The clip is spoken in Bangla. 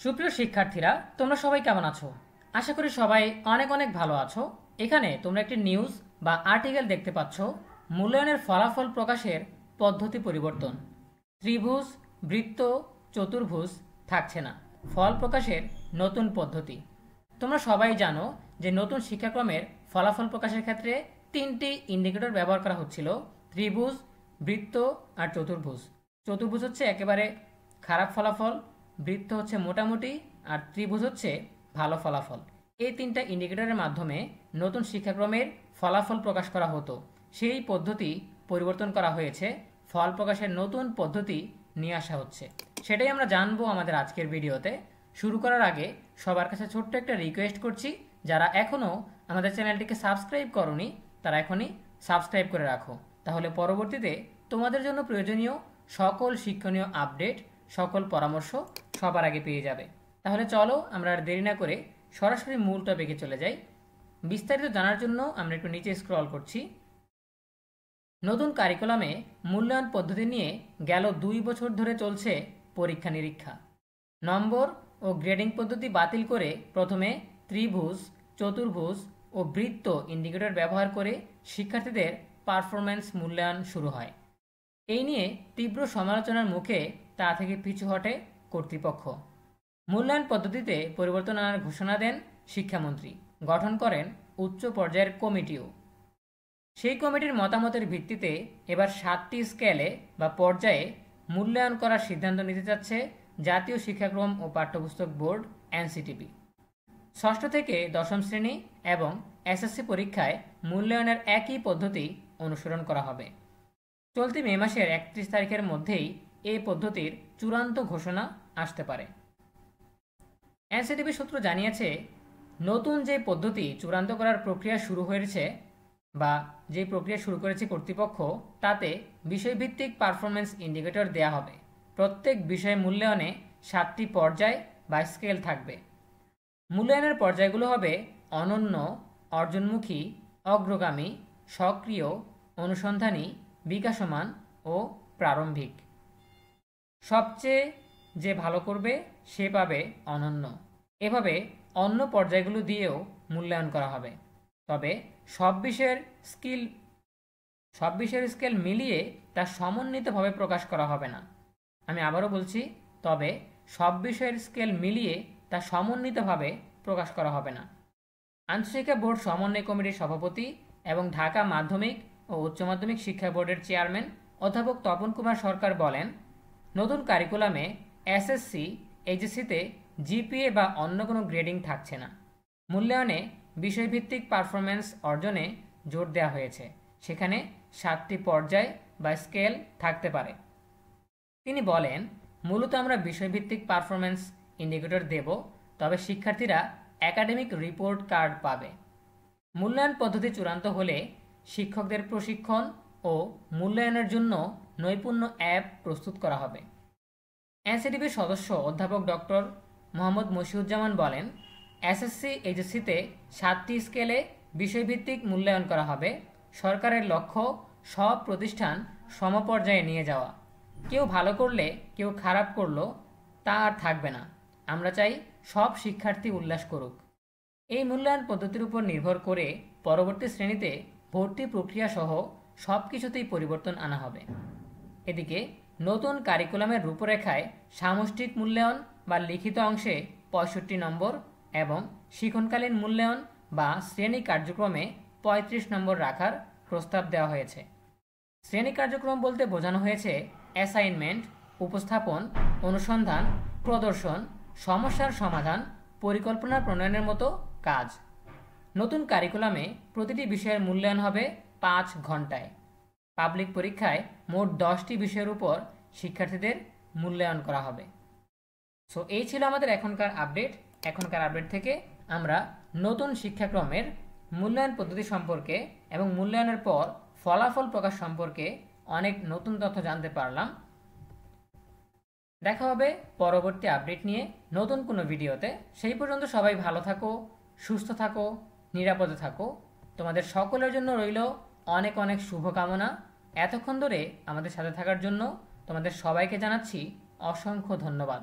সুপ্রিয় শিক্ষার্থীরা, তোমরা সবাই কেমন আছো? আশা করি সবাই অনেক অনেক ভালো আছো। এখানে তোমরা একটি নিউজ বা আর্টিকেল দেখতে পাচ্ছ, মূল্যায়নের ফলাফল প্রকাশের পদ্ধতি পরিবর্তন। ত্রিভুজ, বৃত্ত, চতুর্ভুজ থাকছে না, ফল প্রকাশের নতুন পদ্ধতি। তোমরা সবাই জানো যে নতুন শিক্ষাক্রমের ফলাফল প্রকাশের ক্ষেত্রে তিনটি ইন্ডিকেটর ব্যবহার করা হচ্ছিল: ত্রিভুজ, বৃত্ত আর চতুর্ভুজ। চতুর্ভুজ হচ্ছে একেবারে খারাপ ফলাফল, বৃত্ত হচ্ছে মোটামুটি, আর ত্রিভুজ হচ্ছে ভালো ফলাফল। এই তিনটা ইন্ডিকেটরের মাধ্যমে নতুন শিক্ষাক্রমের ফলাফল প্রকাশ করা হতো। সেই পদ্ধতি পরিবর্তন করা হয়েছে, ফল প্রকাশের নতুন পদ্ধতি নিয়ে আসা হচ্ছে। সেটাই আমরা জানবো আমাদের আজকের ভিডিওতে। শুরু করার আগে সবার কাছে ছোট্ট একটা রিকোয়েস্ট করছি, যারা এখনও আমাদের চ্যানেলটিকে সাবস্ক্রাইব করনি তারা এখনই সাবস্ক্রাইব করে রাখো, তাহলে পরবর্তীতে তোমাদের জন্য প্রয়োজনীয় সকল শিক্ষণীয় আপডেট, সকল পরামর্শ সবার আগে পেয়ে যাবে। তাহলে চলো আমরা আর দেরি না করে সরাসরি মূল টপিকে চলে যাই। বিস্তারিত জানার জন্য আমরা একটু নিচে স্ক্রল করছি। নতুন কারিকুলামে মূল্যায়ন পদ্ধতি নিয়ে গেল 2 বছর ধরে চলছে পরীক্ষা নিরীক্ষা। নম্বর ও গ্রেডিং পদ্ধতি বাতিল করে প্রথমে ত্রিভুজ, চতুর্ভুজ ও বৃত্ত ইন্ডিকেটর ব্যবহার করে শিক্ষার্থীদের পারফরম্যান্স মূল্যায়ন শুরু হয়। এই নিয়ে তীব্র সমালোচনার মুখে তা থেকে পিছু হটে কর্তৃপক্ষ। মূল্যায়ন পদ্ধতিতে পরিবর্তন আনার ঘোষণা দেন শিক্ষামন্ত্রী। গঠন করেন উচ্চ পর্যায়ের কমিটিও। সেই কমিটির মতামতের ভিত্তিতে এবার 7টি স্কেলে বা পর্যায়ে মূল্যায়ন করার সিদ্ধান্ত নিতে যাচ্ছে জাতীয় শিক্ষাক্রম ও পাঠ্যপুস্তক বোর্ড এনসিটিবি। ষষ্ঠ থেকে দশম শ্রেণী এবং এসএসসি পরীক্ষায় মূল্যায়নের একই পদ্ধতি অনুসরণ করা হবে। চলতি মে মাসের 31 তারিখের মধ্যেই এই পদ্ধতির চূড়ান্ত ঘোষণা আসতে পারে। এনসিটিবি সূত্র জানিয়েছে, নতুন যে পদ্ধতি চূড়ান্ত করার প্রক্রিয়া শুরু হয়েছে বা যে প্রক্রিয়া শুরু করেছে কর্তৃপক্ষ, তাতে বিষয়ভিত্তিক পারফরমেন্স ইন্ডিকেটর দেয়া হবে। প্রত্যেক বিষয় মূল্যায়নে 7টি পর্যায় বা স্কেল থাকবে। মূল্যায়নের পর্যায়গুলো হবে অনন্য, অর্জনমুখী, অগ্রগামী, সক্রিয়, অনুসন্ধানী, বিকাশমান ও প্রারম্ভিক। সবচেয়ে যে ভালো করবে সে পাবে অনন্য। এভাবে অন্য পর্যায়গুলো দিয়েও মূল্যায়ন করা হবে। তবে সব বিষয়ের স্কেল মিলিয়ে তা সমন্বিতভাবে প্রকাশ করা হবে না। আমি আবারও বলছি, তবে সব বিষয়ের স্কেল মিলিয়ে তা সমন্বিতভাবে প্রকাশ করা হবে না। আন্তঃশিক্ষা বোর্ড সমন্বয় কমিটির সভাপতি এবং ঢাকা মাধ্যমিক ও উচ্চ মাধ্যমিক শিক্ষা বোর্ডের চেয়ারম্যান অধ্যাপক তপন কুমার সরকার বলেন, নতুন কারিকুলামে এসএসসি, এইচএসসিতে জিপিএ বা অন্য কোনো গ্রেডিং থাকছে না। মূল্যায়নে বিষয়ভিত্তিক পারফরম্যান্স অর্জনে জোর দেওয়া হয়েছে। সেখানে 7টি পর্যায় বা স্কেল থাকতে পারে। তিনি বলেন, মূলত আমরা বিষয়ভিত্তিক পারফরম্যান্স ইন্ডিকেটর দেব, তবে শিক্ষার্থীরা একাডেমিক রিপোর্ট কার্ড পাবে। মূল্যায়ন পদ্ধতি চূড়ান্ত হলে শিক্ষকদের প্রশিক্ষণ ও মূল্যায়নের জন্য নৈপুণ্য অ্যাপ প্রস্তুত করা হবে। এনসিটিবির সদস্য অধ্যাপক ডক্টর মোহাম্মদ মশিউজ্জামান বলেন, এসএসসি, এইচএসসিতে 7টি স্কেলে বিষয়ভিত্তিক মূল্যায়ন করা হবে। সরকারের লক্ষ্য সব প্রতিষ্ঠান সমপর্যায়ে নিয়ে যাওয়া। কেউ ভালো করলে কেউ খারাপ করলো তা আর থাকবে না। আমরা চাই সব শিক্ষার্থী উল্লাস করুক। এই মূল্যায়ন পদ্ধতির উপর নির্ভর করে পরবর্তী শ্রেণীতে ভর্তি প্রক্রিয়া সহ সব কিছুতেই পরিবর্তন আনা হবে। এদিকে নতুন কারিকুলামের রূপরেখায় সামষ্টিক মূল্যায়ন বা লিখিত অংশে 65 নম্বর এবং শিক্ষণকালীন মূল্যায়ন বা শ্রেণী কার্যক্রমে 35 নম্বর রাখার প্রস্তাব দেওয়া হয়েছে। শ্রেণী কার্যক্রম বলতে বোঝানো হয়েছে অ্যাসাইনমেন্ট, উপস্থাপন, অনুসন্ধান, প্রদর্শন, সমস্যার সমাধান, পরিকল্পনা প্রণয়নের মতো কাজ। নতুন কারিকুলামে প্রতিটি বিষয়ের মূল্যায়ন হবে 5 ঘন্টায়। পাবলিক পরীক্ষায় মোট 10টি বিষয়ের উপর শিক্ষার্থীদের মূল্যায়ন করা হবে। সো এই ছিল আমাদের এখনকার আপডেট। এখনকার আপডেট থেকে আমরা নতুন শিক্ষাক্রমের মূল্যায়ন পদ্ধতি সম্পর্কে এবং মূল্যায়নের পর ফলাফল প্রকাশ সম্পর্কে অনেক নতুন তথ্য জানতে পারলাম। দেখা হবে পরবর্তী আপডেট নিয়ে নতুন কোনো ভিডিওতে। সেই পর্যন্ত সবাই ভালো থাকো, সুস্থ থাকো, নিরাপদে থাকো। তোমাদের সকলের জন্য রইল অনেক অনেক শুভকামনা। এতক্ষণ ধরে আমাদের সাথে থাকার জন্য তোমাদের সবাইকে জানাচ্ছি অসংখ্য ধন্যবাদ।